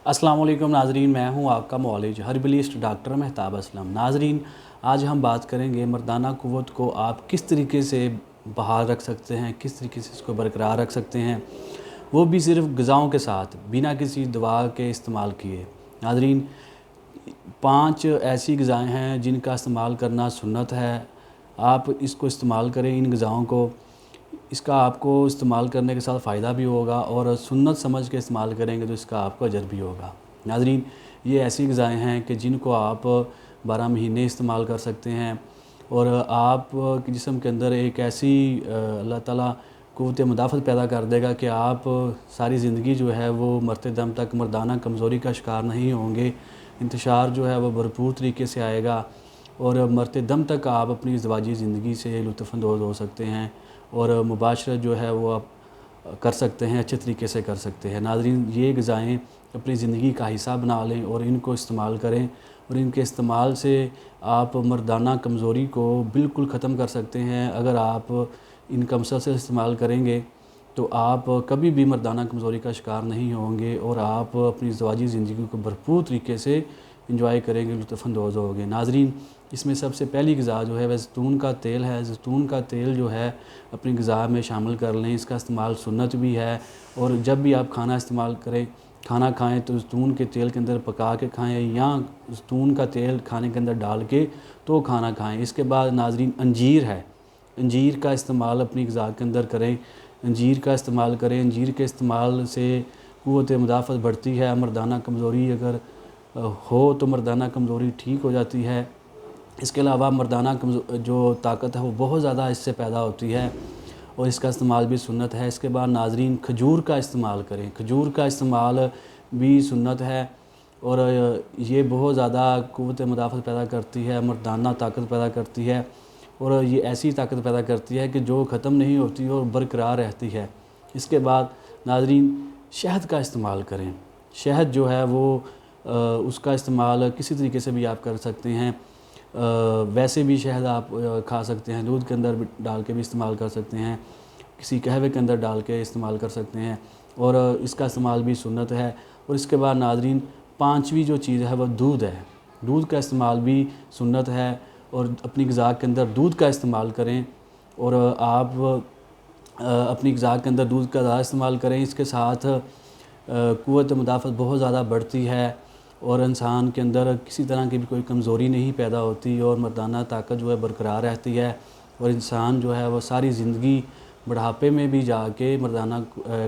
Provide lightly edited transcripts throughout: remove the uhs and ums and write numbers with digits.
अस्सलाम वालेकुम नाजरीन, मैं हूं आपका मौलिज हर्बलिस्ट डॉक्टर मेहताब असलम। नाजरीन, आज हम बात करेंगे मर्दाना क़ुव्वत को आप किस तरीके से बहाल रख सकते हैं, किस तरीके से इसको बरकरार रख सकते हैं, वो भी सिर्फ ग़िज़ाओं के साथ बिना किसी दवा के इस्तेमाल किए। नाजरीन, 5 ऐसी ग़िज़ाएँ हैं जिनका इस्तेमाल करना सुन्नत है। आप इसको इस्तेमाल करें, इन ग़िज़ाओं को। इसका आपको इस्तेमाल करने के साथ फ़ायदा भी होगा और सुन्नत समझ के इस्तेमाल करेंगे तो इसका आपको अजर भी होगा। नाज़रीन, ये ऐसी ग़िज़ाएँ हैं कि जिनको आप 12 महीने इस्तेमाल कर सकते हैं और आप के जिस्म के अंदर एक ऐसी अल्लाह ताला क़ुव्वत मुदाफ़त पैदा कर देगा कि आप सारी ज़िंदगी जो है वो मरते दम तक मर्दाना कमज़ोरी का शिकार नहीं होंगे। इंतशार जो है वो भरपूर तरीके से आएगा और मरते दम तक आप अपनी अज़वाजी ज़िंदगी से लुत्फ़अंदोज़ हो सकते हैं और मुबाशरत जो है वो आप कर सकते हैं, अच्छे तरीके से कर सकते हैं। नाज़रीन, ये ग़िज़ाएँ अपनी ज़िंदगी का हिस्सा बना लें और इनको इस्तेमाल करें और इनके इस्तेमाल से आप मर्दाना कमज़ोरी को बिल्कुल ख़त्म कर सकते हैं। अगर आप इनका मुसलसल इस्तेमाल करेंगे तो आप कभी भी मर्दाना कमज़ोरी का शिकार नहीं होंगे और आप अपनी अज़वाजी ज़िंदगी को भरपूर तरीके से इंजॉय करेंगे, लुत्फ़अंदोज़ होंगे। नाज़रीन, इसमें सबसे पहली ग़िज़ा जो है वह ज़ैतून का तेल है। ज़ैतून का तेल जो है अपनी ग़िज़ा में शामिल कर लें। इसका इस्तेमाल सुन्नत भी है और जब भी आप खाना इस्तेमाल करें, खाना खाएं तो ज़ैतून के तेल के अंदर पका के खाएं या ज़ैतून का तेल खाने के अंदर डाल के तो खाना खाएं। इसके बाद नाज़रीन, अंजीर है। अंजीर का इस्तेमाल अपनी ग़िज़ा के अंदर करें, अंजीर का इस्तेमाल करें। अंजीर के इस्तेमाल से क़ुव्वत मुदाफ़त बढ़ती है। मर्दाना कमज़ोरी अगर हो तो मर्दाना कमज़ोरी ठीक हो जाती है। इसके अलावा मर्दाना जो ताकत है वो बहुत ज़्यादा इससे पैदा होती है और इसका इस्तेमाल भी सुन्नत है। इसके बाद नाज़रीन, खजूर का इस्तेमाल करें। खजूर का इस्तेमाल भी सुन्नत है और ये बहुत ज़्यादा क़ुव्वत मुदाफ़त पैदा करती है, मर्दाना ताकत पैदा करती है और ये ऐसी ताकत पैदा करती है कि जो ख़त्म नहीं होती और बरकरार रहती है। इसके बाद नाज़रीन, शहद का इस्तेमाल करें। शहद जो है वो उसका इस्तेमाल किसी तरीके से भी आप कर सकते हैं। वैसे भी शहद आप खा सकते हैं, दूध के अंदर डाल के भी इस्तेमाल कर सकते हैं, किसी कहवे के अंदर डाल के इस्तेमाल कर सकते हैं और इसका इस्तेमाल भी सुन्नत है। और इसके बाद नाज़रीन, 5वीं जो चीज़ है वह दूध है। दूध का इस्तेमाल भी सुन्नत है और अपनी ग़िज़ा के अंदर दूध का इस्तेमाल करें और आप अपनी ग़िज़ा के अंदर दूध का ज़्यादा इस्तेमाल करें। इसके साथ क़ुव्वत मुदाफ़त बहुत ज़्यादा बढ़ती है और इंसान के अंदर किसी तरह की भी कोई कमज़ोरी नहीं पैदा होती और मर्दाना ताकत जो है बरकरार रहती है और इंसान जो है वो सारी ज़िंदगी बुढ़ापे में भी जाके मर्दाना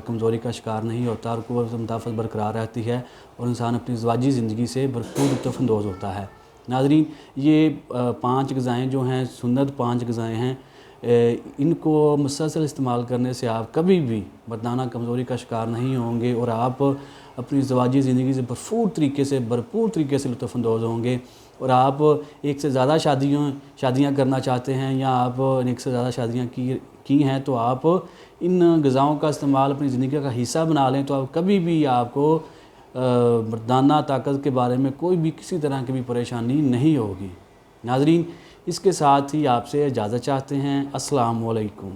कमज़ोरी का शिकार नहीं होता और क़ुव्वत मुदाफ़त बरकरार रहती है और इंसान अपनी अज़वाजी ज़िंदगी से भरपूर लुत्फ़अंदोज़ होता है। नाज़रीन, ये 5 ग़िज़ाएँ जो हैं सुन्नत 5 ग़िज़ाएँ हैं। इनको मुसलसल इस्तेमाल करने से आप कभी भी मर्दाना कमज़ोरी का शिकार नहीं होंगे और आप अपनी अज़वाजी ज़िंदगी से भरपूर तरीके से लुत्फ़अंदोज़ होंगे और आप एक से ज़्यादा शादियाँ करना चाहते हैं या आप एक से ज़्यादा शादियाँ की हैं तो आप इन ग़िज़ाओं का इस्तेमाल अपनी ज़िंदगी का हिस्सा बना लें तो आप कभी भी आपको मर्दाना ताकत के बारे में कोई भी किसी तरह की भी परेशानी नहीं होगी। नाज़रीन, इसके साथ ही आपसे इजाज़त चाहते हैं। अस्सलाम वालेकुम।